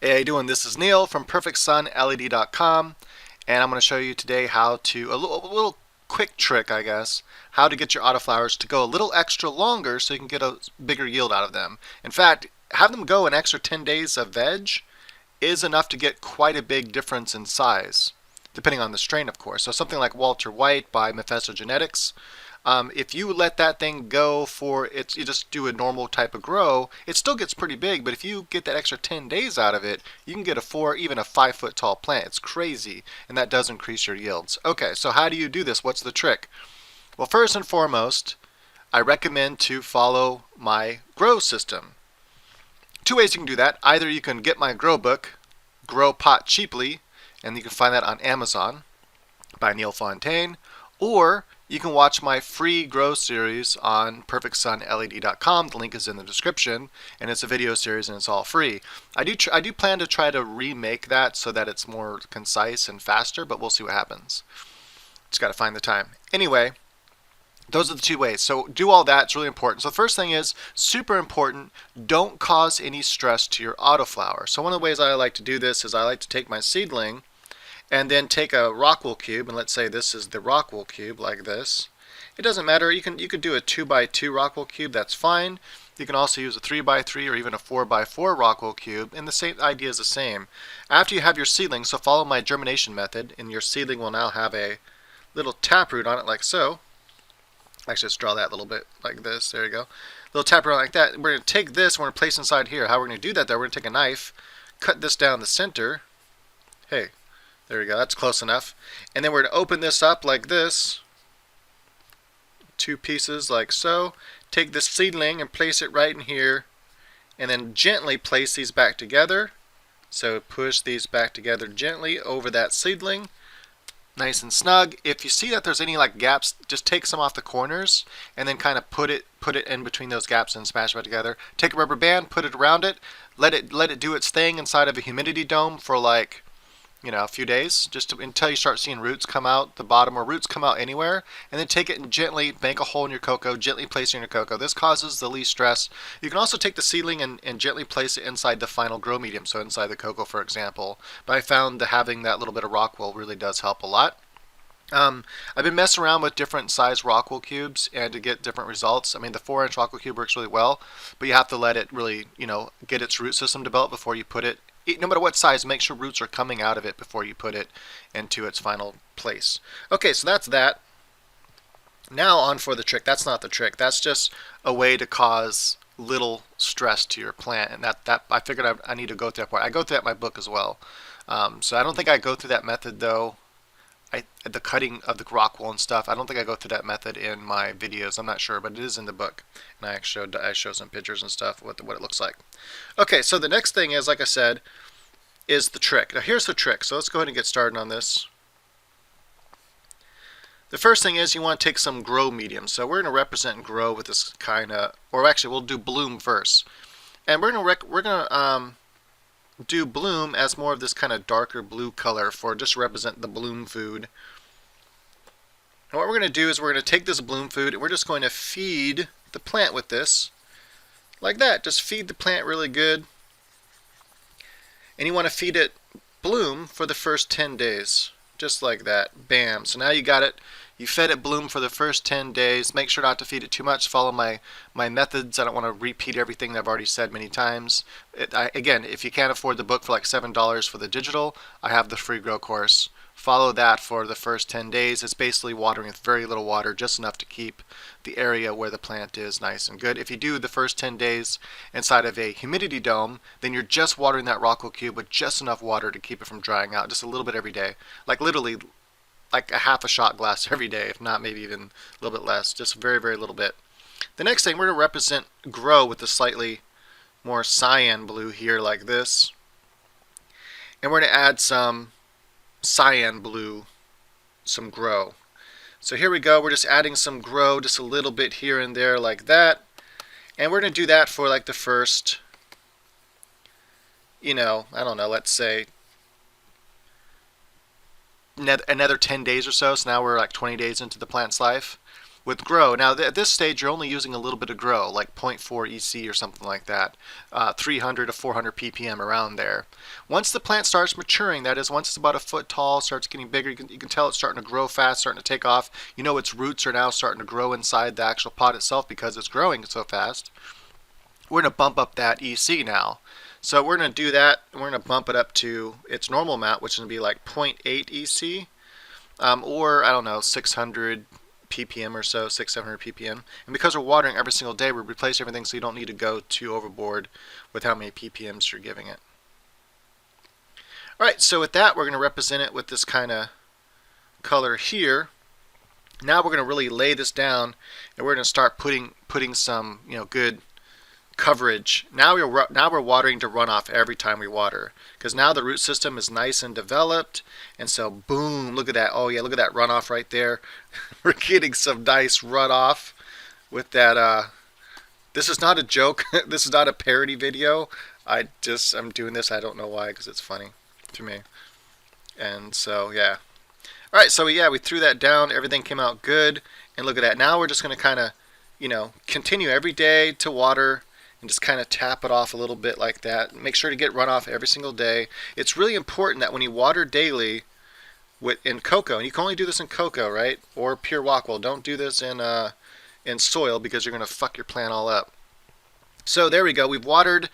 Hey, how you doing? This is Neil from PerfectSunLED.com, and I'm going to show you today how to, a little quick trick, I guess, how to get your autoflowers to go a little extra longer so you can get a bigger yield out of them. In fact, have them go an extra 10 days of veg is enough to get quite a big difference in size, depending on the strain, of course. So something like Walter White by Mephisto Genetics, if you let that thing go for it, you just do a normal type of grow, it still gets pretty big, but if you get that extra 10 days out of it, you can get a 4, even a 5 foot tall plant. It's crazy, and that does increase your yields. Okay, so how do you do this? What's the trick? Well, first and foremost, I recommend to follow my grow system. Two ways you can do that. Either you can get my grow book, Grow Pot Cheaply, and you can find that on Amazon by Neil Fontaine, or you can watch my free grow series on PerfectSunLED.com. The link is in the description, and it's a video series and it's all free. I do plan to try to remake that so that it's more concise and faster, but we'll see what happens. Just got to find the time. Anyway, those are the two ways. So do all that. It's really important. So the first thing is super important. Don't cause any stress to your autoflower. So one of the ways I like to do this is I like to take my seedling and then take a Rockwool cube, and let's say this is the Rockwool cube like this. It doesn't matter. You could do a 2x2 Rockwool cube. That's fine. You can also use a 3x3 or even a 4x4 Rockwool cube, and the same idea is the same. After you have your seedling, so follow my germination method, and your seedling will now have a little taproot on it like so. Actually, let's draw that a little bit like this. There you go. Little taproot like that. We're going to take this, we're going to place inside here. How we're going to do that though, we're going to take a knife, cut this down the center. Hey, there we go, that's close enough. And then we're going to open this up like this. Two pieces like so. Take this seedling and place it right in here. And then gently place these back together. So push these back together gently over that seedling. Nice and snug. If you see that there's any like gaps, just take some off the corners and then kind of put it in between those gaps and smash it together. Take a rubber band, put it around it, let it do its thing inside of a humidity dome for like, a few days, until you start seeing roots come out the bottom, or roots come out anywhere, and then take it and gently make a hole in your cocoa, gently place it in your cocoa. This causes the least stress. You can also take the seedling and gently place it inside the final grow medium, so inside the cocoa, for example. But I found that having that little bit of Rockwool really does help a lot. I've been messing around with different size Rockwool cubes and to get different results. I mean, the 4-inch Rockwool cube works really well, but you have to let it really, get its root system developed before you put it. No matter what size, make sure roots are coming out of it before you put it into its final place. Okay, so that's that. Now on for the trick. That's not the trick. That's just a way to cause little stress to your plant, and that I figured I need to go through that part. I go through that in my book as well. So I don't think I go through that method though. The cutting of the Rockwool and stuff, I don't think I go through that method in my videos. I'm not sure, but it is in the book, and I show some pictures and stuff what it looks like. Okay, so the next thing is, like I said, is the trick. Now here's the trick. So let's go ahead and get started on this. The first thing is you want to take some grow medium. So we're going to represent grow with this kind of, or actually we'll do bloom first, and we're gonna do bloom as more of this kind of darker blue color for just represent the bloom food. And what we're going to do is we're going to take this bloom food and we're just going to feed the plant with this like that. Just feed the plant really good, and you want to feed it bloom for the first 10 days just like that. Bam. So now you got it. You fed it bloom for the first 10 days. Make sure not to feed it too much. Follow my methods. I don't want to repeat everything that I've already said many times. Again, if you can't afford the book for like $7 for the digital, I have the free grow course. Follow that for the first 10 days. It's basically watering with very little water, just enough to keep the area where the plant is nice and good. If you do the first 10 days inside of a humidity dome, then you're just watering that Rockwool cube with just enough water to keep it from drying out, just a little bit every day. Like literally like a half a shot glass every day, if not maybe even a little bit less, just very, very little bit. The next thing, we're going to represent grow with the slightly more cyan blue here like this. And we're going to add some cyan blue, some grow. So here we go, we're just adding some grow, just a little bit here and there like that. And we're going to do that for like the first, I don't know, let's say another 10 days or so. So now we're like 20 days into the plant's life. with grow. Now at this stage you're only using a little bit of grow, like 0.4 EC or something like that, 300 to 400 ppm around there. Once the plant starts maturing, that is once it's about a foot tall, starts getting bigger, you can tell it's starting to grow fast, starting to take off. You know its roots are now starting to grow inside the actual pot itself because it's growing so fast. We're going to bump up that EC now. So we're going to do that, and we're going to bump it up to its normal amount, which is going to be like 0.8 EC, or I don't know, 600 ppm or so, 600-700 ppm. And because we're watering every single day, we replace everything so you don't need to go too overboard with how many ppms you're giving it. Alright, so with that, we're going to represent it with this kind of color here. Now we're going to really lay this down, and we're going to start putting some, good coverage. Now we're watering to runoff every time we water, because now the root system is nice and developed, and so boom, look at that. Oh yeah, look at that runoff right there. We're getting some nice runoff with that. This is not a joke. This is not a parody video. I'm doing this, I don't know why, because it's funny to me. And so yeah. Alright, so yeah, we threw that down, everything came out good, and look at that. Now we're just going to kind of, continue every day to water and just kind of tap it off a little bit like that. Make sure to get runoff every single day. It's really important that when you water daily in coco, and you can only do this in coco, right? Or pure Rockwell. Don't do this in soil because you're going to fuck your plant all up. So there we go. We've watered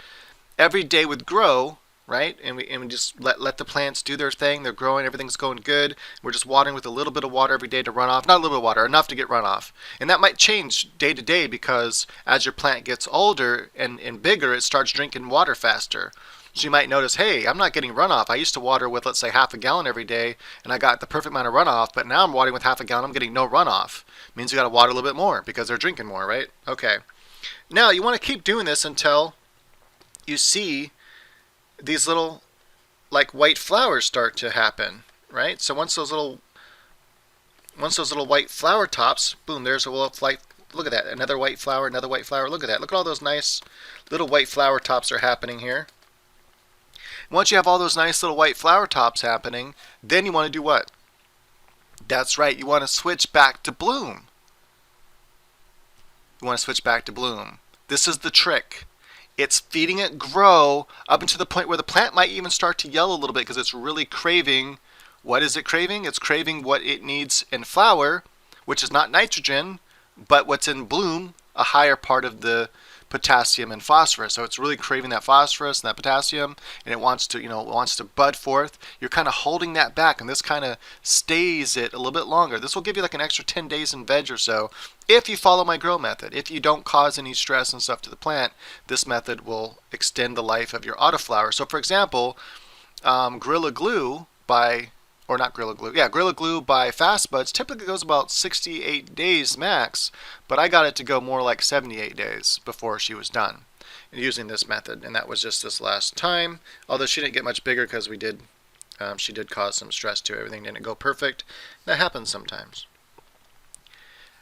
every day with grow, right? And we just let the plants do their thing. They're growing. Everything's going good. We're just watering with a little bit of water every day to run off. Not a little bit of water, enough to get runoff. And that might change day to day because as your plant gets older and bigger, it starts drinking water faster. So you might notice, hey, I'm not getting runoff. I used to water with, let's say, half a gallon every day, and I got the perfect amount of runoff, but now I'm watering with half a gallon, I'm getting no runoff. It means you got to water a little bit more because they're drinking more, right? Okay. Now, you want to keep doing this until you see these little like white flowers start to happen, right? So once those little white flower tops, boom, there's a little light. Look at that, another white flower, another white flower. Look at that. Look at all those nice little white flower tops are happening here. Once you have all those nice little white flower tops happening, then you want to do what? That's right, you want to switch back to bloom. You want to switch back to bloom. This is the trick. It's feeding it grow up until the point where the plant might even start to yellow a little bit because it's really craving. What is it craving? It's craving what it needs in flower, which is not nitrogen, but what's in bloom, a higher part of the potassium and phosphorus. So it's really craving that phosphorus and that potassium, and it wants to bud forth. You're kind of holding that back, and this kind of stays it a little bit longer. This will give you like an extra 10 days in veg or so if you follow my grow method. If you don't cause any stress and stuff to the plant, this method will extend the life of your autoflower. So for example, Gorilla Glue by Gorilla Glue by Fast Buds typically goes about 68 days max, but I got it to go more like 78 days before she was done using this method, and that was just this last time. Although she didn't get much bigger because she did cause some stress to everything. Didn't go perfect. That happens sometimes.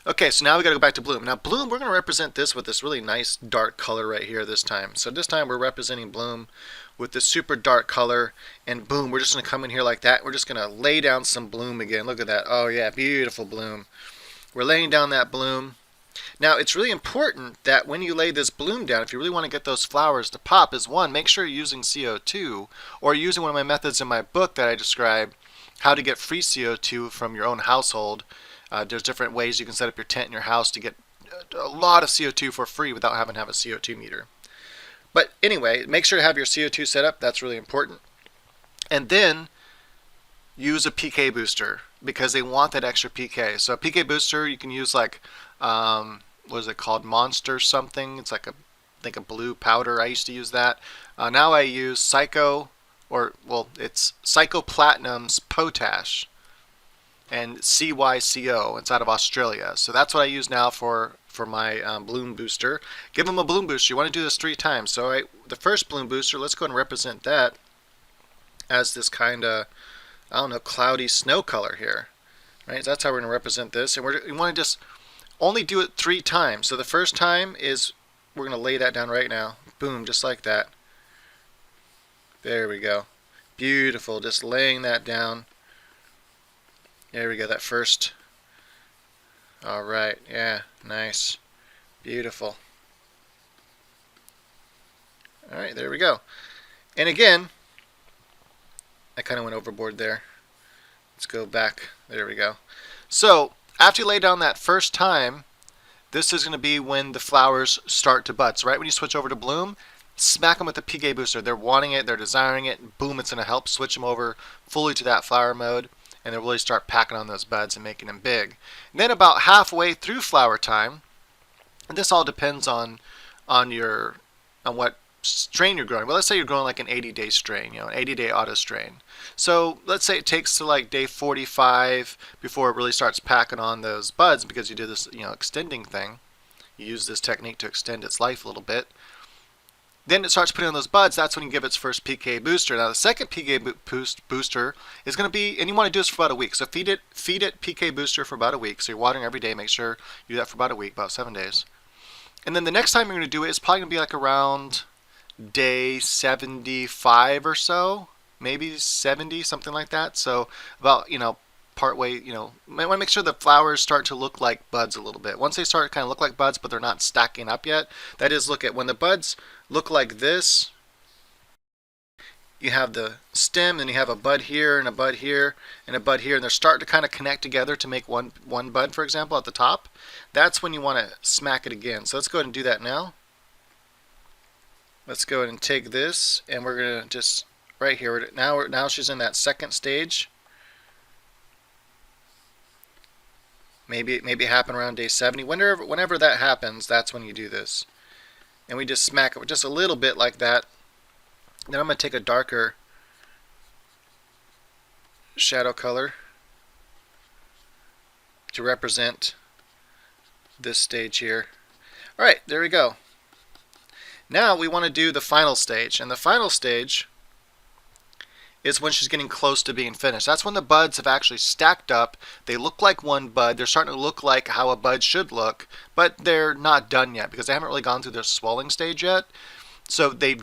Okay, so now we got to go back to bloom. Now bloom, we're going to represent this with this really nice dark color right here this time. So this time we're representing bloom with this super dark color, and boom, we're just going to come in here like that. We're just going to lay down some bloom again. Look at that. Oh yeah, beautiful bloom. We're laying down that bloom. Now it's really important that when you lay this bloom down, if you really want to get those flowers to pop, is one, make sure you're using CO2 or using one of my methods in my book that I describe, how to get free CO2 from your own household. There's different ways you can set up your tent in your house to get a lot of CO2 for free without having to have a CO2 meter. But anyway, make sure to have your CO2 set up. That's really important. And then use a PK booster because they want that extra PK. So a PK booster, you can use like, what is it called? Monster something. It's like I think a blue powder. I used to use that. Now I use it's Psycho Platinum's Potash and CYCO. It's out of Australia. So that's what I use now for my bloom booster. Give them a bloom booster. You want to do this 3 times. So the first bloom booster, let's go and represent that as this kind of, I don't know, cloudy snow color here. Right? So that's how we're going to represent this. And we want to just only do it 3 times. So the first time is, we're going to lay that down right now. Boom, just like that. There we go. Beautiful. Just laying that down. There we go, that first. All right, yeah, nice, beautiful. All right, there we go. And again, I kind of went overboard there. Let's go back. There we go. So after you lay down that first time, this is going to be when the flowers start to bud. So right when you switch over to bloom, smack them with the PK booster. They're wanting it, they're desiring it, and boom, it's going to help switch them over fully to that flower mode, and they'll really start packing on those buds and making them big. And then about halfway through flower time, and this all depends on your on what strain you're growing. Well, let's say you're growing like an 80-day strain, an 80-day auto strain. So let's say it takes to like day 45 before it really starts packing on those buds because you do this, extending thing. You use this technique to extend its life a little bit. Then it starts putting on those buds. That's when you give its first PK booster. Now the second PK booster is going to be, and you want to do this for about a week. So feed it PK booster for about a week. So you're watering every day. Make sure you do that for about a week, about 7 days. And then the next time you're going to do it is probably going to be like around day 75 or so, maybe 70, something like that. So about, part way, might want to make sure the flowers start to look like buds a little bit. Once they start to kind of look like buds, but they're not stacking up yet, that is, look at when the buds look like this, you have the stem, and you have a bud here and a bud here and a bud here, and they're starting to kind of connect together to make one bud, for example, at the top. That's when you want to smack it again. So let's go ahead and do that now. Let's go ahead and take this, and we're going to just, right here, now she's in that second stage. Maybe it happened around day 70. Whenever that happens, that's when you do this. And we just smack it with just a little bit like that. Then I'm going to take a darker shadow color to represent this stage here. Alright, there we go. Now we want to do the final stage, and the final stage is when she's getting close to being finished. That's when the buds have actually stacked up. They look like one bud. They're starting to look like how a bud should look, but they're not done yet because they haven't really gone through their swelling stage yet. So the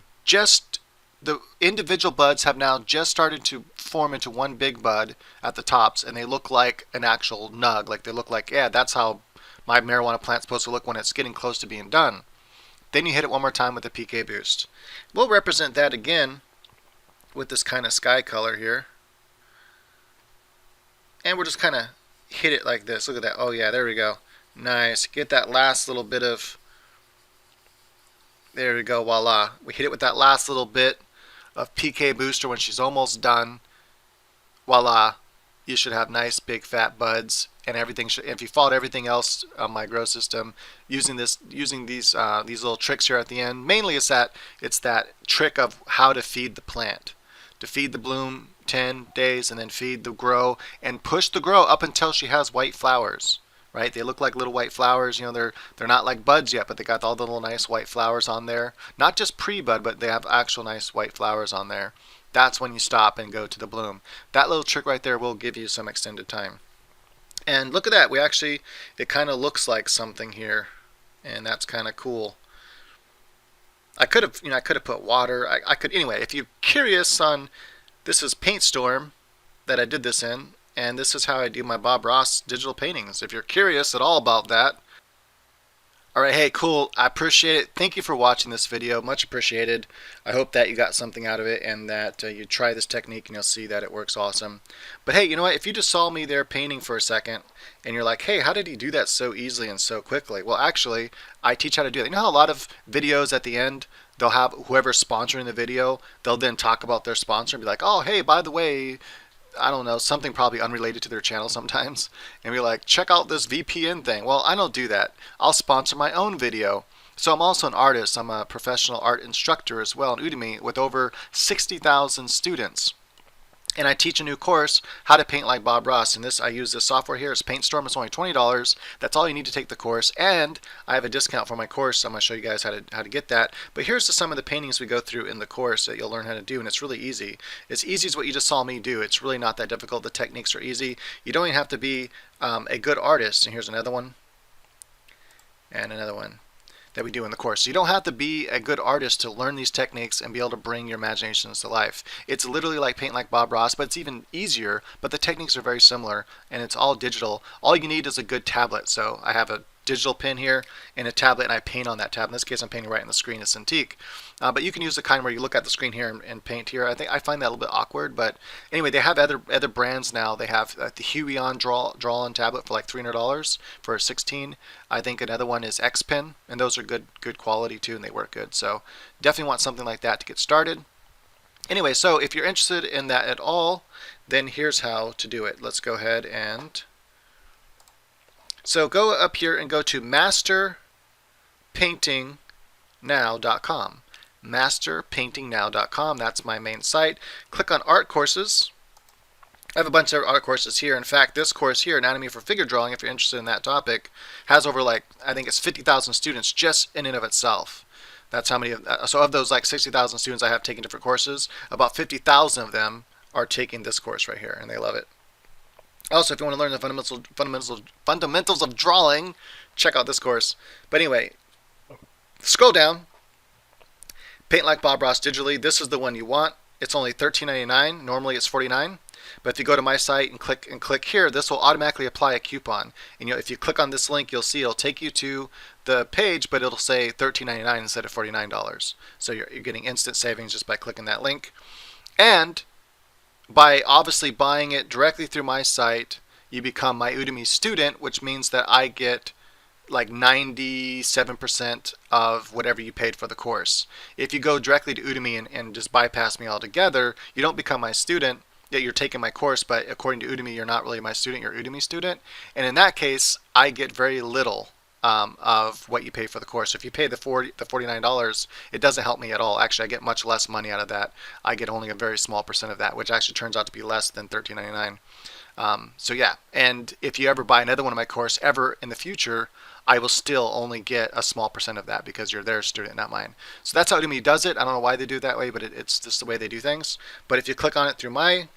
individual buds have now just started to form into one big bud at the tops, and they look like an actual nug. Like they look like, yeah, that's how my marijuana plant's supposed to look when it's getting close to being done. Then you hit it one more time with the PK boost. We'll represent that again with this kind of sky color here. And we'll just kind of hit it like this. Look at that. Oh yeah, there we go. Nice. Get that last little bit of, there we go, voila. We hit it with that last little bit of PK booster when she's almost done. Voila. You should have nice big fat buds, and everything should, if you followed everything else on my grow system using these little tricks here at the end, mainly it's that trick of how to feed the plant. To feed the bloom 10 days and then feed the grow and push the grow up until she has white flowers. Right? They look like little white flowers. They're not like buds yet, but they got all the little nice white flowers on there. Not just pre-bud, but they have actual nice white flowers on there. That's when you stop and go to the bloom. That little trick right there will give you some extended time. And look at that. It kind of looks like something here, and that's kind of cool. I could have put water. I could, anyway, if you're curious on, this is Paint Storm that I did this in, and this is how I do my Bob Ross digital paintings. If you're curious at all about that. Alright, hey, cool. I appreciate it. Thank you for watching this video. Much appreciated. I hope that you got something out of it and that you try this technique and you'll see that it works awesome. But hey, you know what? If you just saw me there painting for a second and you're like, hey, how did he do that so easily and so quickly? Well, actually, I teach how to do that. You know how a lot of videos at the end, they'll have whoever's sponsoring the video, they'll then talk about their sponsor and be like, oh, hey, by the way, I don't know, something probably unrelated to their channel sometimes, and be like, check out this VPN thing. Well, I don't do that. I'll sponsor my own video. So I'm also an artist. I'm a professional art instructor as well on Udemy with over 60,000 students. And I teach a new course, how to paint like Bob Ross. And I use this software here. It's Paint Storm. It's only $20. That's all you need to take the course. And I have a discount for my course. I'm going to show you guys how to get that. But here's some of the paintings we go through in the course that you'll learn how to do. And it's really easy. It's easy as what you just saw me do. It's really not that difficult. The techniques are easy. You don't even have to be a good artist. And here's another one. And another one. that we do in the course. So you don't have to be a good artist to learn these techniques and be able to bring your imaginations to life. It's literally like paint like Bob Ross, but it's even easier, but the techniques are very similar, and it's all digital. All you need is a good tablet. So I have a digital pen here and a tablet, and I paint on that tablet. In this case, I'm painting right on the screen. It's Cintiq. But you can use the kind where you look at the screen here and paint here. I find that a little bit awkward, but anyway, they have other brands now. They have the Huion Draw On tablet for like $300 for a 16. I think another one is X Pen, and those are good quality too, and they work good. So definitely want something like that to get started. Anyway, so if you're interested in that at all, then here's how to do it. Let's go ahead and so go up here and go to masterpaintingnow.com. Masterpaintingnow.com. That's my main site. Click on art courses. I have a bunch of art courses here. In fact, this course here, Anatomy for Figure Drawing, if you're interested in that topic, has over I think it's 50,000 students just in and of itself. That's how many, so of those 60,000 students I have taking different courses, about 50,000 of them are taking this course right here, and they love it. Also, if you want to learn the fundamentals of drawing, check out this course. But anyway, scroll down. Paint like Bob Ross digitally. This is the one you want. It's only $13.99. Normally it's $49. But if you go to my site and click here, this will automatically apply a coupon. And if you click on this link, you'll see it'll take you to the page, but it'll say $13.99 instead of $49. So you're getting instant savings just by clicking that link. And by obviously buying it directly through my site, you become my Udemy student, which means that I get like 97% of whatever you paid for the course. If you go directly to Udemy and just bypass me altogether, you don't become my student, yet you're taking my course, but according to Udemy, you're not really my student, you're Udemy student. And in that case, I get very little of what you pay for the course. If you pay the $49, it doesn't help me at all. Actually, I get much less money out of that. I get only a very small percent of that, which actually turns out to be less than $13.99. So yeah, and if you ever buy another one of my course ever in the future, I will still only get a small percent of that because you're their student, not mine. So that's how Udemy does it. I don't know why they do it that way, but it's just the way they do things. But if you click on it through my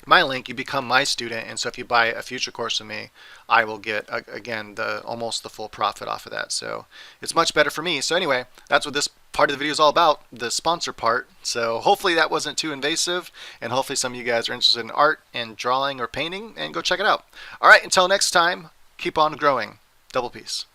link, you become my student, and so if you buy a future course from me, I will get again almost the full profit off of that. So it's much better for me. So anyway, that's what this part of the video is all about, the sponsor part. So hopefully that wasn't too invasive, and hopefully some of you guys are interested in art and drawing or painting, and go check it out. All right, until next time, keep on growing. Double peace.